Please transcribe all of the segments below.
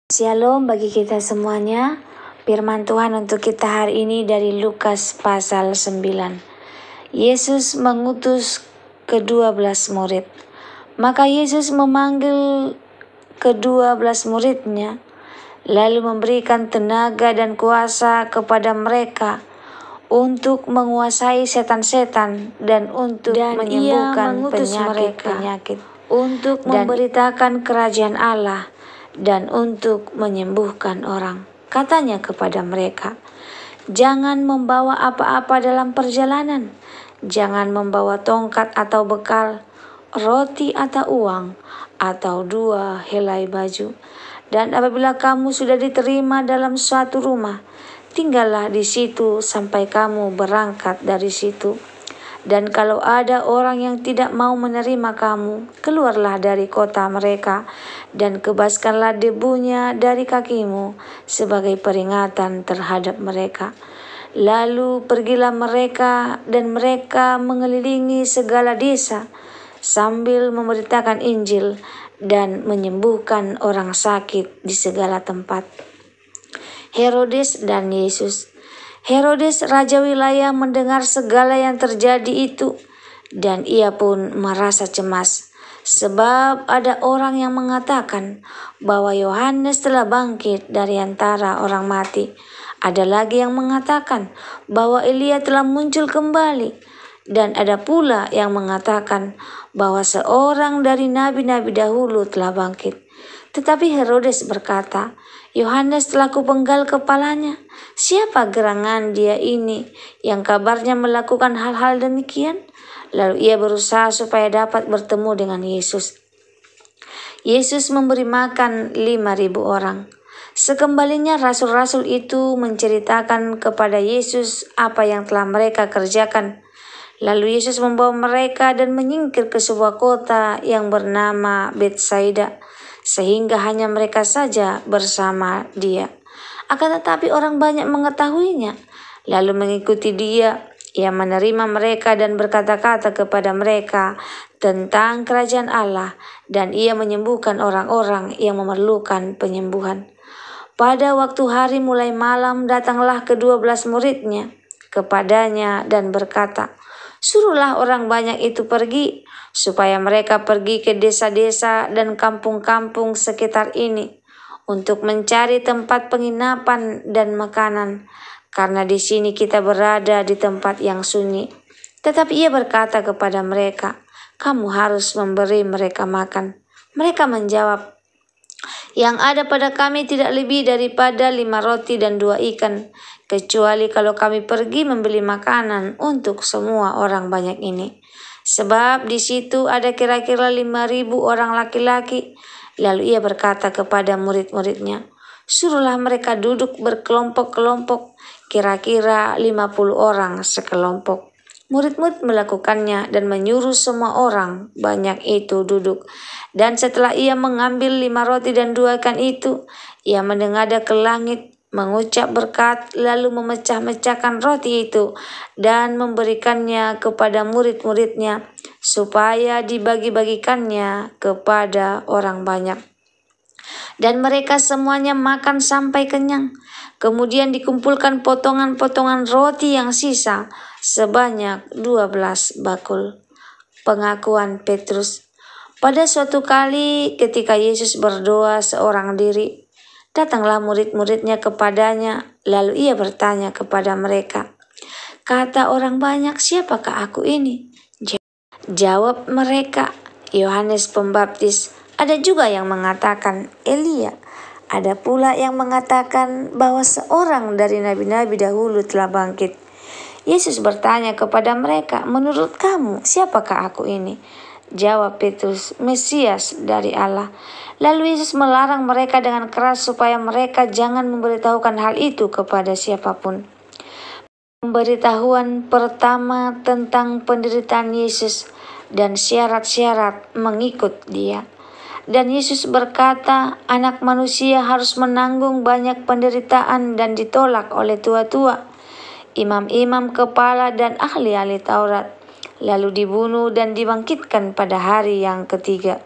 Shalom bagi kita semuanya. Firman Tuhan untuk kita hari ini dari Lukas pasal 9. Yesus mengutus ke-12 murid. Maka Yesus memanggil ke-12 muridnya, lalu memberikan tenaga dan kuasa kepada mereka untuk menguasai setan-setan dan untuk menyembuhkan penyakit-penyakit, untuk memberitakan kerajaan Allah dan untuk menyembuhkan orang. Katanya kepada mereka, jangan membawa apa-apa dalam perjalanan. Jangan membawa tongkat atau bekal, roti atau uang, atau 2 helai baju. Dan apabila kamu sudah diterima dalam suatu rumah, tinggallah di situ sampai kamu berangkat dari situ. Dan kalau ada orang yang tidak mau menerima kamu, keluarlah dari kota mereka dan kebaskanlah debunya dari kakimu sebagai peringatan terhadap mereka. Lalu pergilah mereka dan mereka mengelilingi segala desa sambil memberitakan Injil dan menyembuhkan orang sakit di segala tempat. Herodes dan Yesus. Herodes raja wilayah mendengar segala yang terjadi itu, dan ia pun merasa cemas, sebab ada orang yang mengatakan bahwa Yohanes telah bangkit dari antara orang mati. Ada lagi yang mengatakan bahwa Elia telah muncul kembali, dan ada pula yang mengatakan bahwa seorang dari nabi-nabi dahulu telah bangkit. Tetapi Herodes berkata, Yohanes telah kupenggal kepalanya. Siapa gerangan dia ini yang kabarnya melakukan hal-hal demikian? Lalu ia berusaha supaya dapat bertemu dengan Yesus. Yesus memberi makan 5.000 orang. Sekembalinya rasul-rasul itu menceritakan kepada Yesus apa yang telah mereka kerjakan. Lalu Yesus membawa mereka dan menyingkir ke sebuah kota yang bernama Betsaida, sehingga hanya mereka saja bersama dia. Akan tetapi orang banyak mengetahuinya, lalu mengikuti dia. Ia menerima mereka dan berkata-kata kepada mereka tentang kerajaan Allah, dan ia menyembuhkan orang-orang yang memerlukan penyembuhan. Pada waktu hari mulai malam datanglah ke-12 muridnya kepadanya dan berkata, suruhlah orang banyak itu pergi, supaya mereka pergi ke desa-desa dan kampung-kampung sekitar ini untuk mencari tempat penginapan dan makanan, karena di sini kita berada di tempat yang sunyi. Tetapi ia berkata kepada mereka, kamu harus memberi mereka makan. Mereka menjawab, yang ada pada kami tidak lebih daripada 5 roti dan 2 ikan, kecuali kalau kami pergi membeli makanan untuk semua orang banyak ini. Sebab di situ ada kira-kira 5.000 orang laki-laki. Lalu ia berkata kepada murid-muridnya, suruhlah mereka duduk berkelompok-kelompok, kira-kira 50 orang sekelompok. Murid-murid melakukannya dan menyuruh semua orang banyak itu duduk. Dan setelah ia mengambil 5 roti dan 2 ikan itu, ia menengadah ke langit, mengucap berkat, lalu memecah-mecahkan roti itu dan memberikannya kepada murid-muridnya supaya dibagi-bagikannya kepada orang banyak. Dan mereka semuanya makan sampai kenyang. Kemudian dikumpulkan potongan-potongan roti yang sisa sebanyak 12 bakul. Pengakuan Petrus. Pada suatu kali ketika Yesus berdoa seorang diri, datanglah murid-muridnya kepadanya, lalu ia bertanya kepada mereka, kata orang banyak, siapakah aku ini? Jawab mereka, Yohanes Pembaptis. Ada juga yang mengatakan Elia. Ada pula yang mengatakan bahwa seorang dari nabi-nabi dahulu telah bangkit. Yesus bertanya kepada mereka, menurut kamu siapakah aku ini? Jawab Petrus, Mesias dari Allah. Lalu Yesus melarang mereka dengan keras supaya mereka jangan memberitahukan hal itu kepada siapapun. Pemberitahuan pertama tentang penderitaan Yesus dan syarat-syarat mengikut dia. Dan Yesus berkata, anak manusia harus menanggung banyak penderitaan dan ditolak oleh tua-tua, imam-imam kepala dan ahli-ahli Taurat, lalu dibunuh dan dibangkitkan pada hari yang ketiga.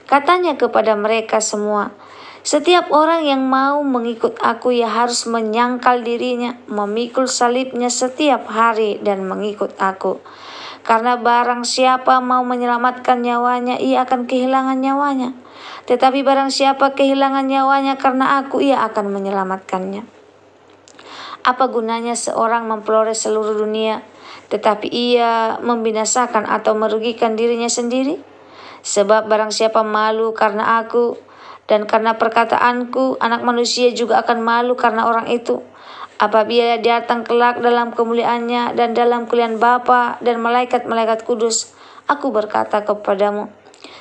Katanya kepada mereka semua, Setiap orang yang mau mengikut aku ia harus menyangkal dirinya, memikul salibnya setiap hari dan mengikut aku. Karena barang siapa mau menyelamatkan nyawanya, ia akan kehilangan nyawanya. Tetapi barang siapa kehilangan nyawanya karena aku, ia akan menyelamatkannya. Apa gunanya seorang memperoleh seluruh dunia, tetapi ia membinasakan atau merugikan dirinya sendiri? Sebab barang siapa malu karena aku dan karena perkataanku, Anak Manusia juga akan malu karena orang itu. Apabila datang kelak dalam kemuliaannya dan dalam kemuliaan Bapa dan malaikat-malaikat kudus, aku berkata kepadamu,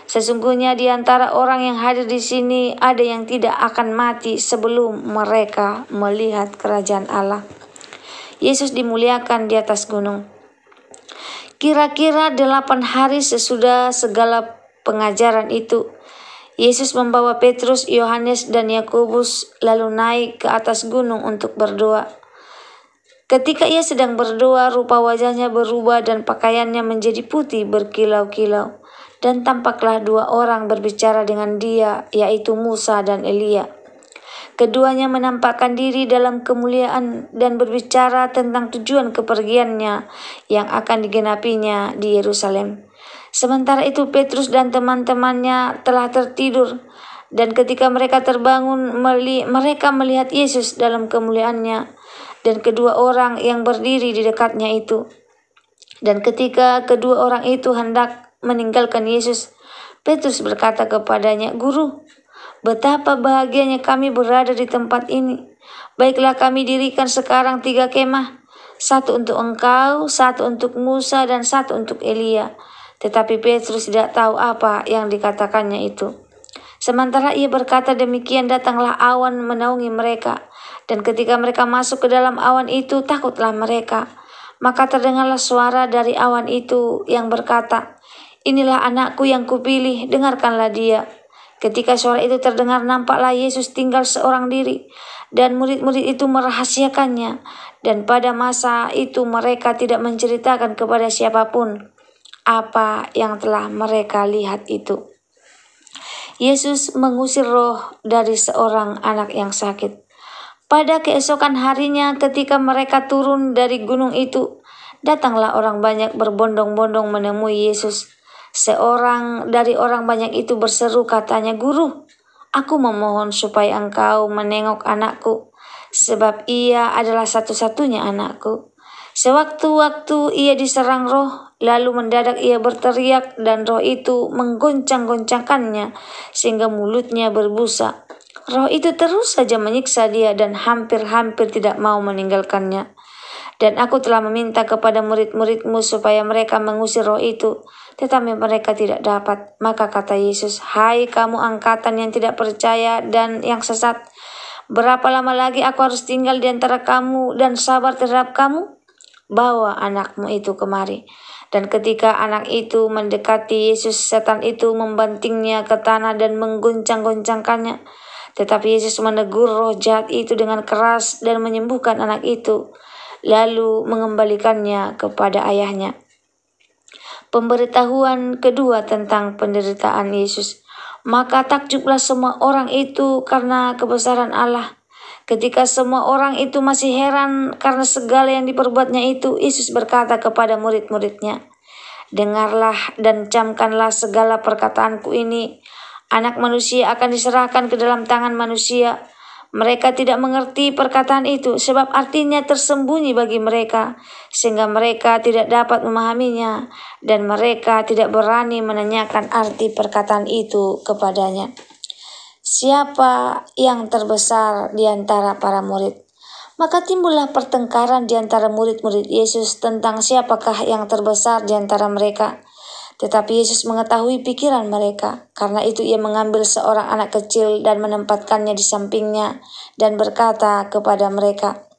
sesungguhnya di antara orang yang hadir di sini ada yang tidak akan mati sebelum mereka melihat kerajaan Allah. Yesus dimuliakan di atas gunung. Kira-kira 8 hari sesudah segala pengajaran itu, Yesus membawa Petrus, Yohanes, dan Yakobus lalu naik ke atas gunung untuk berdoa. Ketika ia sedang berdoa, rupa wajahnya berubah dan pakaiannya menjadi putih berkilau-kilau. Dan tampaklah 2 orang berbicara dengan dia, yaitu Musa dan Elia. Keduanya menampakkan diri dalam kemuliaan dan berbicara tentang tujuan kepergiannya yang akan digenapinya di Yerusalem. Sementara itu Petrus dan teman-temannya telah tertidur, dan ketika mereka terbangun mereka melihat Yesus dalam kemuliaannya dan kedua orang yang berdiri di dekatnya itu. Dan ketika kedua orang itu hendak meninggalkan Yesus, Petrus berkata kepadanya, "Guru, betapa bahagianya kami berada di tempat ini. Baiklah kami dirikan sekarang 3 kemah, 1 untuk engkau, 1 untuk Musa, dan 1 untuk Elia." Tetapi Petrus tidak tahu apa yang dikatakannya itu. Sementara ia berkata demikian, datanglah awan menaungi mereka. Dan ketika mereka masuk ke dalam awan itu, takutlah mereka. Maka terdengarlah suara dari awan itu yang berkata, "Inilah anakku yang kupilih, dengarkanlah dia." Ketika suara itu terdengar, nampaklah Yesus tinggal seorang diri, dan murid-murid itu merahasiakannya. Dan pada masa itu mereka tidak menceritakan kepada siapapun apa yang telah mereka lihat itu. Yesus mengusir roh dari seorang anak yang sakit. Pada keesokan harinya ketika mereka turun dari gunung itu, datanglah orang banyak berbondong-bondong menemui Yesus. Seorang dari orang banyak itu berseru, katanya, "Guru, aku memohon supaya engkau menengok anakku, sebab ia adalah satu-satunya anakku. Sewaktu-waktu ia diserang roh, lalu mendadak ia berteriak dan roh itu menggoncang-goncangkannya sehingga mulutnya berbusa. Roh itu terus saja menyiksa dia dan hampir-hampir tidak mau meninggalkannya. Dan aku telah meminta kepada murid-muridmu supaya mereka mengusir roh itu, tetapi mereka tidak dapat." Maka kata Yesus, "Hai kamu angkatan yang tidak percaya dan yang sesat, berapa lama lagi aku harus tinggal di antara kamu dan sabar terhadap kamu? Bawa anakmu itu kemari." Dan ketika anak itu mendekati Yesus, setan itu membantingnya ke tanah dan menggoncang-goncangkannya. Tetapi Yesus menegur roh jahat itu dengan keras dan menyembuhkan anak itu, lalu mengembalikannya kepada ayahnya. Pemberitahuan kedua tentang penderitaan Yesus. Maka takjublah semua orang itu karena kebesaran Allah. Ketika semua orang itu masih heran karena segala yang diperbuatnya itu, Yesus berkata kepada murid-muridnya, "Dengarlah dan camkanlah segala perkataanku ini. Anak Manusia akan diserahkan ke dalam tangan manusia. Mereka tidak mengerti perkataan itu, sebab artinya tersembunyi bagi mereka, sehingga mereka tidak dapat memahaminya, dan mereka tidak berani menanyakan arti perkataan itu kepadanya." Siapa yang terbesar di antara para murid? Maka timbullah pertengkaran di antara murid-murid Yesus tentang siapakah yang terbesar di antara mereka. Tetapi Yesus mengetahui pikiran mereka. Karena itu ia mengambil seorang anak kecil dan menempatkannya di sampingnya dan berkata kepada mereka,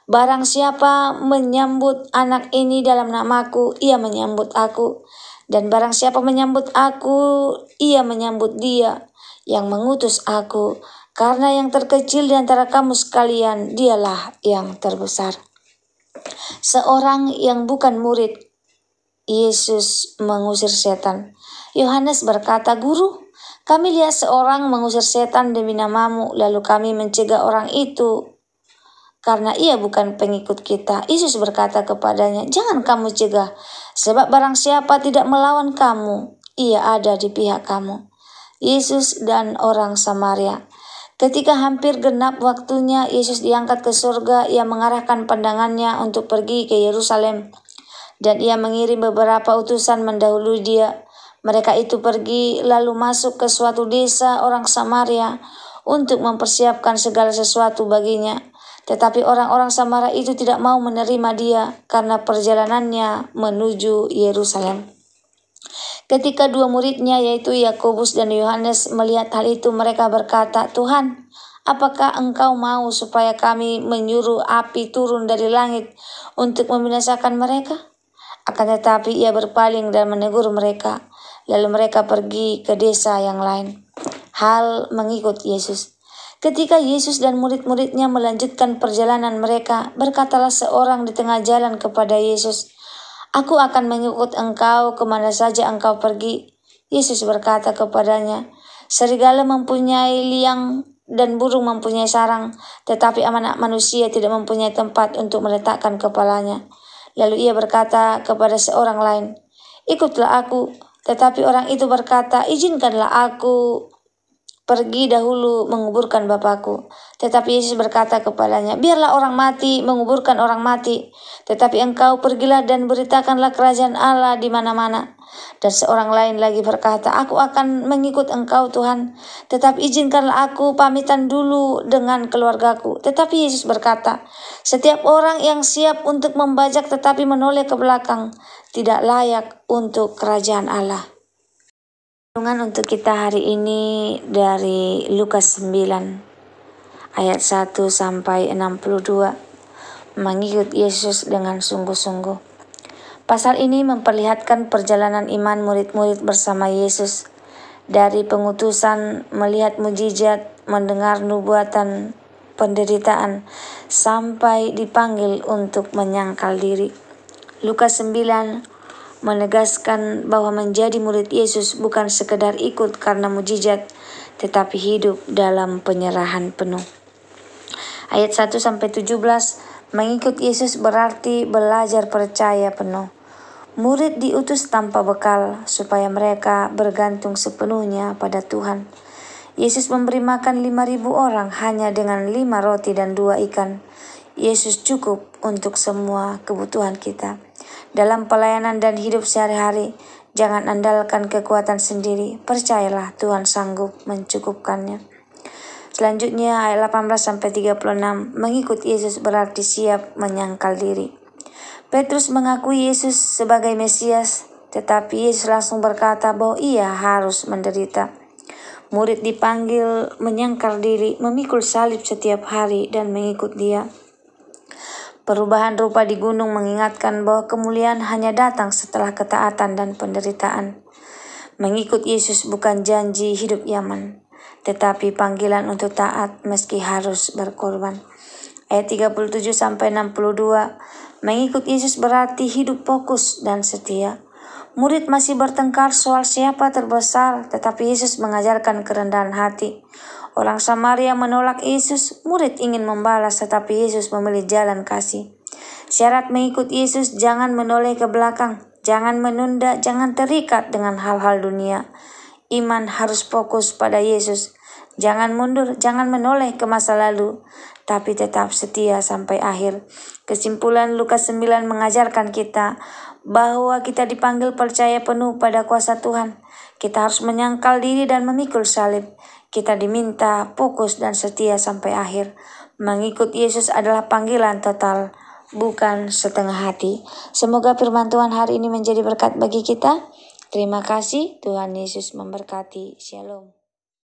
"Barang siapa menyambut anak ini dalam namaku, ia menyambut aku. Dan barang siapa menyambut aku, ia menyambut dia yang mengutus aku. Karena yang terkecil di antara kamu sekalian, dialah yang terbesar." Seorang yang bukan murid Yesus mengusir setan. Yohanes berkata, "Guru, Kami lihat seorang mengusir setan demi namamu, lalu kami mencegah orang itu karena ia bukan pengikut kita. Yesus berkata kepadanya, jangan kamu cegah, sebab barang siapa tidak melawan kamu, ia ada di pihak kamu. Yesus dan orang Samaria. Ketika hampir genap waktunya Yesus diangkat ke surga, ia mengarahkan pandangannya untuk pergi ke Yerusalem. Dan ia mengirim beberapa utusan mendahului dia. Mereka itu pergi lalu masuk ke suatu desa orang Samaria untuk mempersiapkan segala sesuatu baginya. Tetapi orang-orang Samaria itu tidak mau menerima dia karena perjalanannya menuju Yerusalem. Ketika dua muridnya yaitu Yakobus dan Yohanes melihat hal itu, mereka berkata, Tuhan, apakah engkau mau supaya kami menyuruh api turun dari langit untuk membinasakan mereka? Akan tetapi ia berpaling dan menegur mereka. Lalu mereka pergi ke desa yang lain. Hal mengikut Yesus. Ketika Yesus dan murid-muridnya melanjutkan perjalanan mereka, berkatalah seorang di tengah jalan kepada Yesus, Aku akan mengikut engkau kemana saja engkau pergi. Yesus berkata kepadanya, Serigala mempunyai liang dan burung mempunyai sarang, tetapi anak manusia tidak mempunyai tempat untuk meletakkan kepalanya. Lalu ia berkata kepada seorang lain, Ikutlah aku. Tetapi orang itu berkata, Izinkanlah aku pergi dahulu menguburkan Bapakku. Tetapi Yesus berkata kepadanya, biarlah orang mati menguburkan orang mati, tetapi engkau pergilah dan beritakanlah kerajaan Allah di mana-mana. Dan seorang lain lagi berkata, aku akan mengikut engkau Tuhan, tetapi izinkanlah aku pamitan dulu dengan keluargaku. Tetapi Yesus berkata, setiap orang yang siap untuk membajak tetapi menoleh ke belakang, tidak layak untuk kerajaan Allah. Renungan untuk kita hari ini dari Lukas 9 ayat 1 sampai 62. Mengikut Yesus dengan sungguh-sungguh. Pasal ini memperlihatkan perjalanan iman murid-murid bersama Yesus dari pengutusan, melihat mujizat, mendengar nubuatan, penderitaan, sampai dipanggil untuk menyangkal diri. Lukas 9 menegaskan bahwa menjadi murid Yesus bukan sekedar ikut karena mujizat, tetapi hidup dalam penyerahan penuh. Ayat 1-17, mengikut Yesus berarti belajar percaya penuh. Murid diutus tanpa bekal supaya mereka bergantung sepenuhnya pada Tuhan. Yesus memberi makan 5.000 orang hanya dengan 5 roti dan 2 ikan. Yesus cukup untuk semua kebutuhan kita. Dalam pelayanan dan hidup sehari-hari, jangan andalkan kekuatan sendiri. Percayalah Tuhan sanggup mencukupkannya. Selanjutnya ayat 18-36, mengikut Yesus berarti siap menyangkal diri. Petrus mengakui Yesus sebagai Mesias, tetapi Yesus langsung berkata bahwa ia harus menderita. Murid dipanggil menyangkal diri, memikul salib setiap hari dan mengikut dia. Perubahan rupa di gunung mengingatkan bahwa kemuliaan hanya datang setelah ketaatan dan penderitaan. Mengikut Yesus bukan janji hidup nyaman, tetapi panggilan untuk taat meski harus berkorban. Ayat 37-62, mengikut Yesus berarti hidup fokus dan setia. Murid masih bertengkar soal siapa terbesar, tetapi Yesus mengajarkan kerendahan hati. Orang Samaria menolak Yesus, murid ingin membalas, tetapi Yesus memilih jalan kasih. Syarat mengikut Yesus, jangan menoleh ke belakang, jangan menunda, jangan terikat dengan hal-hal dunia. Iman harus fokus pada Yesus. Jangan mundur, jangan menoleh ke masa lalu, tapi tetap setia sampai akhir. Kesimpulan Lukas 9 mengajarkan kita bahwa kita dipanggil percaya penuh pada kuasa Tuhan. Kita harus menyangkal diri dan memikul salib. Kita diminta fokus dan setia sampai akhir. Mengikut Yesus adalah panggilan total, bukan setengah hati. Semoga firman Tuhan hari ini menjadi berkat bagi kita. Terima kasih, Tuhan Yesus memberkati. Shalom.